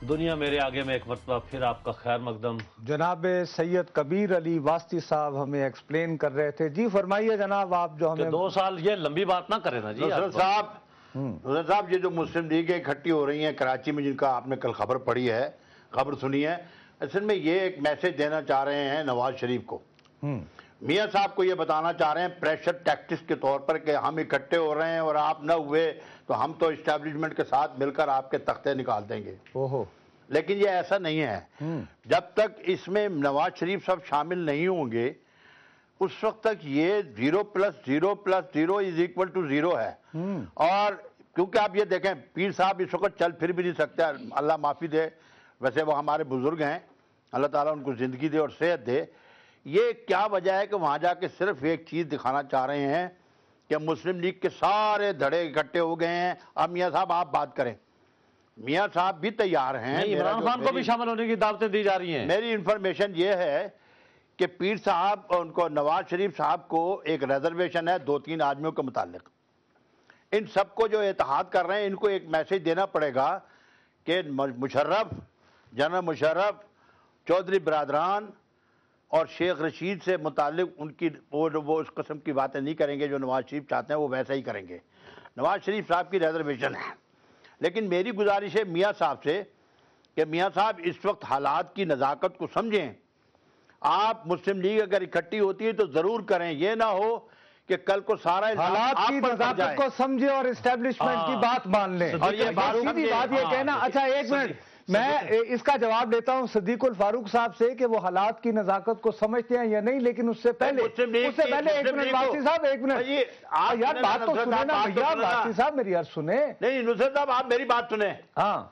دنیا میرے آگے میں ایک مرتبہ پھر آپ کا خیر مقدم۔ جناب سید کبیر علی واسطی صاحب ہمیں ایکسپلین کر رہے تھے۔ جی فرمائیے جناب، آپ جو ہمیں 2 سال یہ لمبی بات نہ کریں نا جی نصرت صاحب، یہ جو مسلم لیگیں اکٹھی ہو رہی ہیں کراچی میں، جن کا آپ نے کل خبر پڑھی ہے، خبر سنی ہے، اصل میں یہ ایک میسج دینا چاہ رہے ہیں نواز شریف کو۔ میاں صاحب کو یہ بتانا چاہ رہے ہیں پریشر ٹیکٹکس کے طور پر کہ ہم اکٹھے ہو رہے ہیں اور آپ نہ ہوئے تو ہم تو اسٹیبلشمنٹ کے ساتھ مل کر آپ کے تختے نکال دیں گے۔ لیکن یہ ایسا نہیں ہے۔ جب تک اس میں نواز شریف صاحب شامل نہیں ہوں گے اس وقت تک یہ 0 + 0 + 0 = 0 ہے۔ اور کیونکہ آپ یہ دیکھیں پیر صاحب اس وقت چل پھر بھی نہیں سکتے، اللہ معافی دے، ویسے وہ ہمارے بزرگ ہیں، اللہ تعالیٰ ان کو زندگی دے اور صحت دے۔ یہ کیا وجہ ہے کہ وہاں جا کے صرف ایک چیز دکھانا چاہ رہے ہیں کہ مسلم لیگ کے سارے دھڑے اکٹھے ہو گئے ہیں، اب میاں صاحب آپ بات کریں۔ میاں صاحب بھی تیار ہیں، عمران خان کو بھی شامل ہونے کی دعوتیں دی جا رہی ہیں۔ میری انفارمیشن یہ ہے کہ پیر صاحب ان کو نواز شریف صاحب کو ایک ریزرویشن ہے 2-3 آدمیوں کے متعلق۔ ان سب کو جو اتحاد کر رہے ہیں ان کو ایک میسج دینا پڑے گا کہ مشرف، جنرل مشرف، چودھری برادران اور شیخ رشید سے متعلق ان کی وہ اس قسم کی باتیں نہیں کریں گے جو نواز شریف چاہتے ہیں، وہ ویسا ہی کریں گے۔ نواز شریف صاحب کی ریزرویشن ہے، لیکن میری گزارش ہے میاں صاحب سے کہ میاں صاحب اس وقت حالات کی نزاکت کو سمجھیں۔ آپ مسلم لیگ اگر اکٹھی ہوتی ہے تو ضرور کریں، یہ نہ ہو کہ کل کو سارا حالات کی نزاکت کو سمجھے اور اسٹیبلشمنٹ کی بات مان لیں۔ اور یہ سیدھی بات یہ کہنا۔ اچھا ایک منٹ، میں اس کا جواب دیتا ہوں صدیق الفاروق صاحب سے کہ وہ حالات کی نزاکت کو سمجھتے ہیں یا نہیں، لیکن اس سے پہلے ایک منٹ واسطی صاحب، ایک منٹ یار بات تو سنیں نا بھیا، واسطی صاحب میری عرض سنیں۔ نہیں نصرت صاحب آپ میری بات سنیں۔ ہاں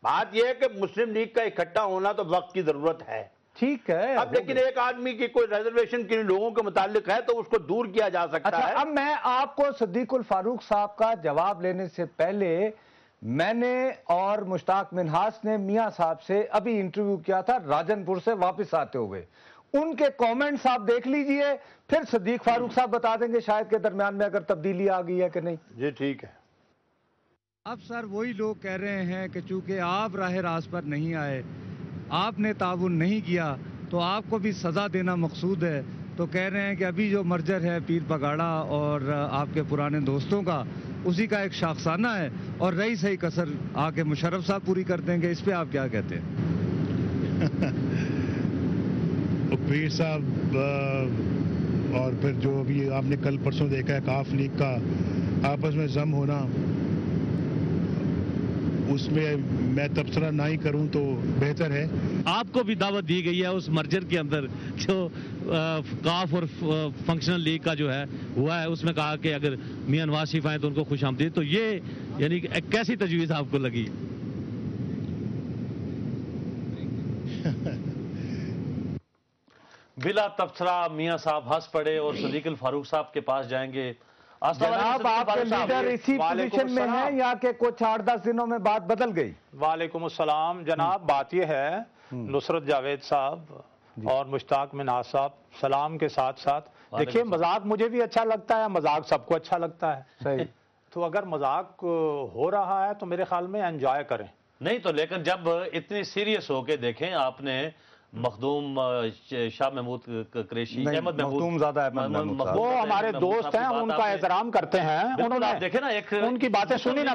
بات یہ ہے کہ مسلم لیگ کا اکٹھا ہونا تو وقت کی ضرورت ہے، ٹھیک ہے۔ اب لیکن ایک آدمی کی کوئی ریزرویشن کن لوگوں کے متعلق ہے تو اس کو دور کیا جا سکتا ہے۔ اب میں آپ کو صدیق الفاروق صاحب کا جواب لینے سے پہلے میں نے اور مشتاق منہاس نے میاں صاحب سے ابھی انٹرویو کیا تھا راجن پور سے واپس آتے ہوئے، ان کے کامنٹس آپ دیکھ لیجئے، پھر صدیق فاروق صاحب بتا دیں گے شاید کے درمیان میں اگر تبدیلی آ گئی ہے کہ نہیں۔ جی ٹھیک ہے۔ اب سر وہی لوگ کہہ رہے ہیں کہ چونکہ آپ راہ راست پر نہیں آئے، آپ نے تعاون نہیں کیا تو آپ کو بھی سزا دینا مقصود ہے، تو کہہ رہے ہیں کہ ابھی جو مرجر ہے پیر پگاڑا اور آپ کے پرانے دوستوں کا، اسی کا ایک شاخسانہ ہے، اور رہی صحیح کسر آ کے مشرف صاحب پوری کر دیں گے۔ اس پہ آپ کیا کہتے ہیں؟ پیر صاحب اور پھر جو ابھی آپ نے کل پرسوں دیکھا ہے کاف لیگ کا آپس میں ضم ہونا، اس میں میں تبصرہ نہ ہی کروں تو بہتر ہے۔ آپ کو بھی دعوت دی گئی ہے اس مرجر کے اندر جو کاف اور فنکشنل لیگ کا جو ہے ہوا ہے، اس میں کہا کہ اگر میاں نواز شریف آئیں تو ان کو خوش آمدید، تو یہ یعنی کیسی تجویز آپ کو لگی؟ بلا تبصرہ میاں صاحب ہنس پڑے اور صدیق الفاروق صاحب کے پاس جائیں گے۔ جناب آپ کے لیڈر اسی پوزیشن میں ہیں یا کہ کچھ 8-10 دنوں میں بات بدل گئی؟ وعلیکم السلام جناب، بات یہ ہے نصرت جاوید صاحب اور مشتاق منہاس صاحب سلام کے ساتھ ساتھ دیکھیے، مذاق مجھے بھی اچھا لگتا ہے، مذاق سب کو اچھا لگتا ہے، صحیح، تو اگر مذاق ہو رہا ہے تو میرے خیال میں انجوائے کریں۔ نہیں تو لیکن جب اتنی سیریس ہو کے دیکھیں آپ نے مخدوم شاہ محمود قریشی، احمد مخدوم زادہ احمد محمود صاحب، وہ ہمارے دوست ہیں، ان کا احترام کرتے ہیں، انہوں نے دیکھیں نا ایک ان کی باتیں سنی نا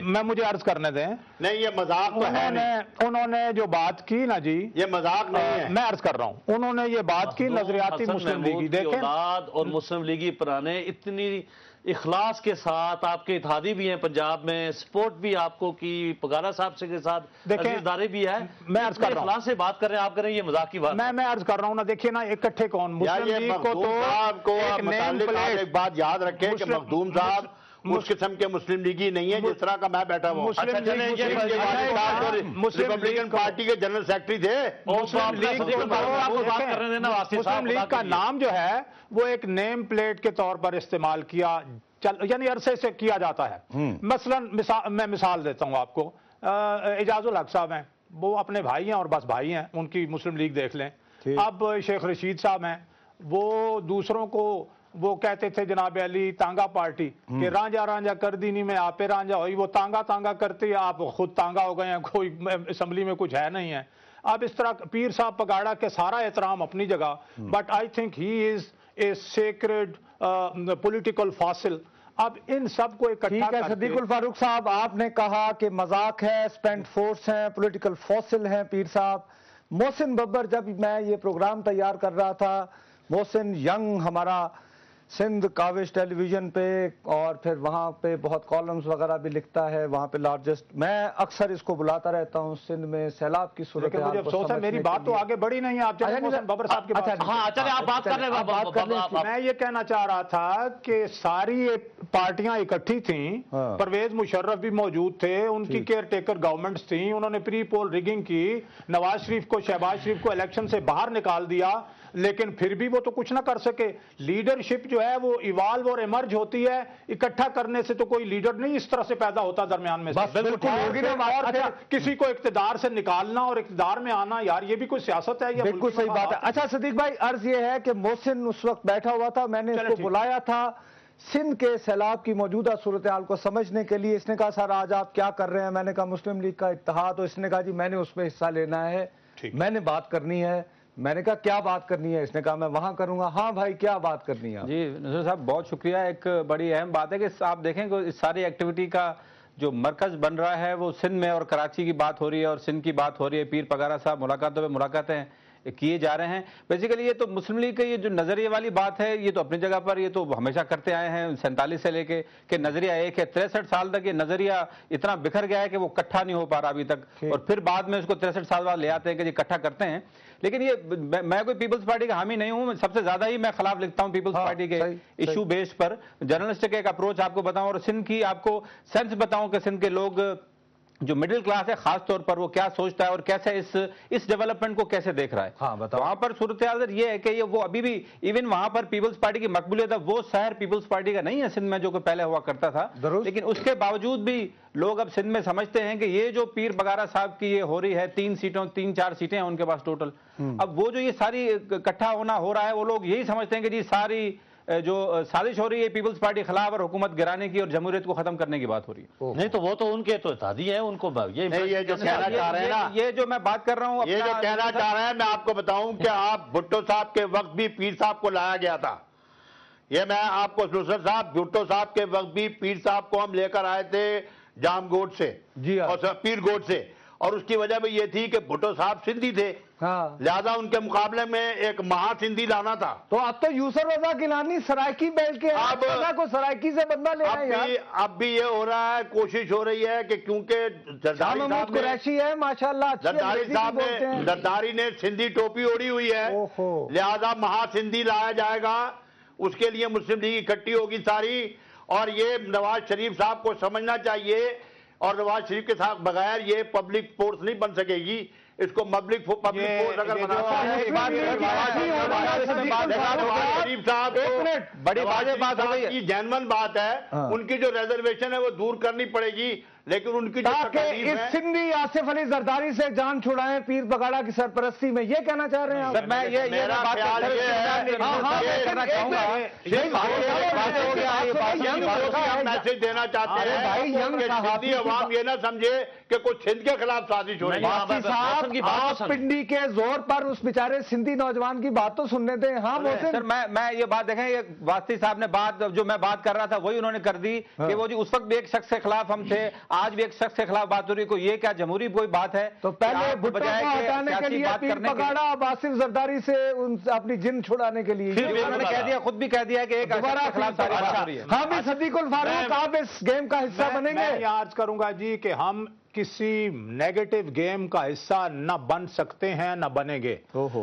میں مجھے عرض کرنے دیں۔ نہیں یہ مذاق تو ہے نہیں، انہوں نے جو بات کی نا جی، یہ مذاق نہیں ہے، میں عرض کر رہا ہوں، انہوں نے یہ بات کی نظریاتی مسلم لیگی، دیکھیں اور مسلم لیگی پرانے اتنی اخلاص کے ساتھ آپ کے اتحادی بھی ہیں پنجاب میں، سپورٹ بھی آپ کو کی پگارا صاحب سے کے ساتھ عزیزداری بھی ہے، میں عرض کر رہا ہوں اخلاص سے بات کر رہے ہیں آپ کریں، یہ مذاق کی بات میں عرض کر رہا ہوں نا، دیکھیے نا اکٹھے کون مسلم لیگ کو تو متعلق آپ ایک بات یاد رکھیں کہ مخدوم صاحب اس قسم کے مسلم لیگی نہیں ہے جس طرح کا میں بیٹھا ہوں، ریپبلکن پارٹی کے جنرل سیکرٹری تھے۔ مسلم لیگ کا نام جو ہے وہ ایک نیم پلیٹ کے طور پر استعمال کیا، یعنی عرصے سے کیا جاتا ہے۔ مثلا میں مثال دیتا ہوں آپ کو، اعجاز الحق صاحب ہیں، وہ اپنے بھائی ہیں اور بس بھائی ہیں، ان کی مسلم لیگ دیکھ لیں۔ اب شیخ رشید صاحب ہیں، وہ دوسروں کو وہ کہتے تھے جناب علی تانگا پارٹی کہ رانجا رانجا کر دی نہیں میں آپ پہ رانجا ہوئی، وہ تانگا تانگا کرتے آپ خود تانگا ہو گئے ہیں، کوئی اسمبلی میں کچھ ہے نہیں ہے. اب اس طرح پیر صاحب پگاڑا کے سارا احترام اپنی جگہ، but I think he is a sacred political fossil. اب ان سب کو اکٹھا ٹھیک ہے صدیق الفاروق صاحب، آپ نے کہا کہ مذاق ہے، اسپینڈ فورس ہیں، پولیٹیکل فاصل ہیں پیر صاحب. محسن ببر، جب میں یہ پروگرام تیار کر رہا تھا، محسن ینگ ہمارا سندھ کاوش ٹیلی ویژن پہ اور پھر وہاں پہ بہت کالمز وغیرہ بھی لکھتا ہے، وہاں پہ لارجسٹ، میں اکثر اس کو بلاتا رہتا ہوں سندھ میں سیلاب کی صورت مجھے افسوس ہے میری بات تو آگے بڑھی نہیں ہے. آپ چلیں محسن ببر صاحب کی بات. ہاں چلے آپ بات کر رہے ہیں. میں یہ کہنا چاہ رہا تھا کہ ساری پارٹیاں اکٹھی تھیں، پرویز مشرف بھی موجود تھے، ان کی کیئر ٹیکر گورنمنٹس تھیں، انہوں نے پری پول ریگنگ کی، نواز شریف کو شہباز شریف کو الیکشن سے باہر نکال دیا، لیکن پھر بھی وہ تو کچھ نہ کر سکے. لیڈرشپ جو ہے وہ ایوالو اور ایمرج ہوتی ہے، اکٹھا کرنے سے تو کوئی لیڈر نہیں اس طرح سے پیدا ہوتا درمیان میں. اور کسی کو اقتدار سے نکالنا اور اقتدار میں آنا، یار یہ بھی کوئی سیاست ہے؟ بالکل صحیح بات ہے. اچھا صدیق بھائی، عرض یہ ہے کہ محسن اس وقت بیٹھا ہوا تھا، میں نے اس کو بلایا تھا سندھ کے سیلاب کی موجودہ صورتحال کو سمجھنے کے لیے. اس نے کہا سر آج آپ کیا کر رہے ہیں؟ میں نے کہا مسلم لیگ کا اتحاد. تو اس نے کہا جی میں نے اس میں حصہ لینا ہے، میں نے بات کرنی ہے. میں نے کہا کیا بات کرنی ہے؟ اس نے کہا میں وہاں کروں گا. ہاں بھائی کیا بات کرنی ہے؟ جی نذیر صاحب بہت شکریہ. ایک بڑی اہم بات ہے کہ آپ دیکھیں کہ اس ساری ایکٹیویٹی کا جو مرکز بن رہا ہے وہ سندھ میں اور کراچی کی بات ہو رہی ہے اور سندھ کی بات ہو رہی ہے. پیر پگارا صاحب ملاقاتوں پہ ملاقاتیں کیے جا رہے ہیں. بیسیکلی یہ تو مسلم لیگ کا یہ جو نظریے والی بات ہے یہ تو اپنی جگہ پر یہ تو ہمیشہ کرتے آئے ہیں 47 سے لے کے کہ نظریہ ایک ہے. 63 سال تک یہ نظریہ اتنا بکھر گیا ہے کہ وہ اکٹھا نہیں ہو پا رہا ابھی تک، اور پھر بعد میں اس کو 63 سال بعد لے آتے ہیں کہ یہ اکٹھا کرتے ہیں. لیکن یہ میں کوئی پیپلز پارٹی کا حامی نہیں ہوں، سب سے زیادہ ہی میں خلاف لکھتا ہوں پیپلز پارٹی کے ایشو بیس پر. جرنلسٹک ایک اپروچ آپ کو بتاؤں اور سندھ کی آپ کو سینس بتاؤں کہ سندھ کے لوگ جو مڈل کلاس ہے خاص طور پر وہ کیا سوچتا ہے اور کیسے اس ڈیولپمنٹ کو کیسے دیکھ رہا ہے. وہاں پر صورتحال یہ ہے کہ وہ ابھی بھی ایون وہاں پر پیپلز پارٹی کی مقبولیت ہے وہ شہر پیپلز پارٹی کا نہیں ہے سندھ میں جو کہ پہلے ہوا کرتا تھا. لیکن اس کے باوجود بھی لوگ اب سندھ میں سمجھتے ہیں کہ یہ جو پیر بگارا صاحب کی یہ ہو رہی ہے 3-4 سیٹیں ہیں ان کے پاس ٹوٹل، اب وہ جو یہ ساری اکٹھا ہونا ہو رہا ہے وہ لوگ یہی سمجھتے ہیں کہ جی ساری جو سازش ہو رہی ہے پیپلز پارٹی خلاف اور حکومت گرانے کی اور جمہوریت کو ختم کرنے کی بات ہو رہی ہے. نہیں تو وہ تو ان کے تو اتحادی ہیں، ان کو یہ جو کہنا چاہ رہے ہیں نا، یہ جو میں بات کر رہا ہوں یہ جو کہنا چاہ رہے ہیں میں آپ کو بتاؤں کہ آپ بھٹو صاحب کے وقت بھی پیر صاحب کو لایا گیا تھا. یہ میں آپ کو نصرت صاحب بھٹو صاحب کے وقت بھی پیر صاحب کو ہم لے کر آئے تھے جام گوٹ سے اور پیر گوٹ سے، اور اس کی وجہ بھی یہ تھی کہ بھٹو صاحب سندھی تھے، لہذا ان کے مقابلے میں ایک مہا سندھی لانا تھا. تو اب تو یوسر رضا گیلانی سرائکی بیٹھ کے کو سرائکی سے بندہ لے رہے ہیں. اب بھی یہ ہو رہا ہے، کوشش ہو رہی ہے کہ کیونکہ قریشی ہے ماشاءاللہ، زرداری نے سندھی ٹوپی اوڑی ہوئی ہے، لہذا مہا سندھی لایا جائے گا. اس کے لیے مسلم لیگ اکٹھی ہوگی ساری، اور یہ نواز شریف صاحب کو سمجھنا چاہیے. اور نواز شریف کے ساتھ بغیر یہ پبلک فورس نہیں بن سکے گی. اس کو پبلک فورس اگر بنانا ہے شریف صاحب بڑی واضح بات ہو گئی، جینون بات ہے، ان کی جو ریزرویشن ہے وہ دور کرنی پڑے گی. لیکن ان کی جو تکلیف ہے، سندھی آصف علی زرداری سے جان چھڑائیں پیر بگاڑا کی سرپرستی میں، یہ کہنا چاہ رہے ہیں. میں میسج دینا چاہتے ہیں کہ سندھی عوام یہ نہ سمجھے کہ کچھ سندھ کے خلاف سازش ہو رہی ہے. آپ پنڈی کے زور پر اس بیچارے سندھی نوجوان کی بات تو سننے دیں. ہاں سر میں یہ بات دیکھیں، یہ واسطی صاحب نے بات جو میں بات کر رہا تھا وہی انہوں نے کر دی کہ وہ جی اس وقت بھی ایک شخص کے خلاف ہم تھے، آج بھی ایک شخص کے خلاف بات ہو رہی ہے. کوئی یہ کیا جمہوری کوئی بات ہے؟ تو پہلے بھٹو کو ہٹانے کے لیے پیر بگاڑا اب آصف زرداری سے اپنی جن چھڑانے کے لیے انہوں نے کہہ دیا، خود بھی کہہ دیا کہ ایک دوبارہ خلاف ساری بات ہو رہی ہے. ہاں بھی صدیق الفاروق آپ اس گیم کا حصہ بنیں گے؟ میں یہ عرض کروں گا جی کہ ہم کسی نیگیٹو گیم کا حصہ نہ بن سکتے ہیں نہ بنیں گے.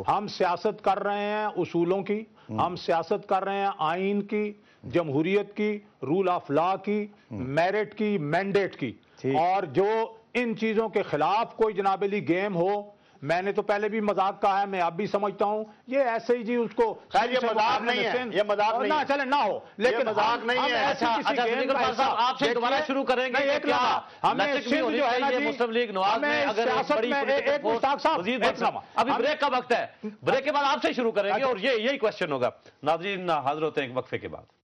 ہم سیاست کر رہے ہیں اصولوں کی، ہم سیاست کر رہے ہیں آئین کی، جمہوریت کی، رول آف لا کی، میرٹ کی، مینڈیٹ کی. اور جو ان چیزوں کے خلاف کوئی جناب علی گیم ہو میں نے تو پہلے بھی مذاق کہا ہے, میں اب بھی سمجھتا ہوں یہ ایسے ہی جی اس کو خیر یہ مذاق نہیں ہے, یہ مذاق نہیں ہے, چلے نہ ہو, لیکن مذاق نہیں ہے. آپ سے دوبارہ شروع کریں گے. ایک مسلم لیگ نواز میں اگر ابھی بریک کا وقت ہے, بریک کے بعد آپ سے شروع کریں گے اور یہی کوشچن ہوگا. ناظرین حاضر ہوتے ہیں ایک وقفے کے بعد.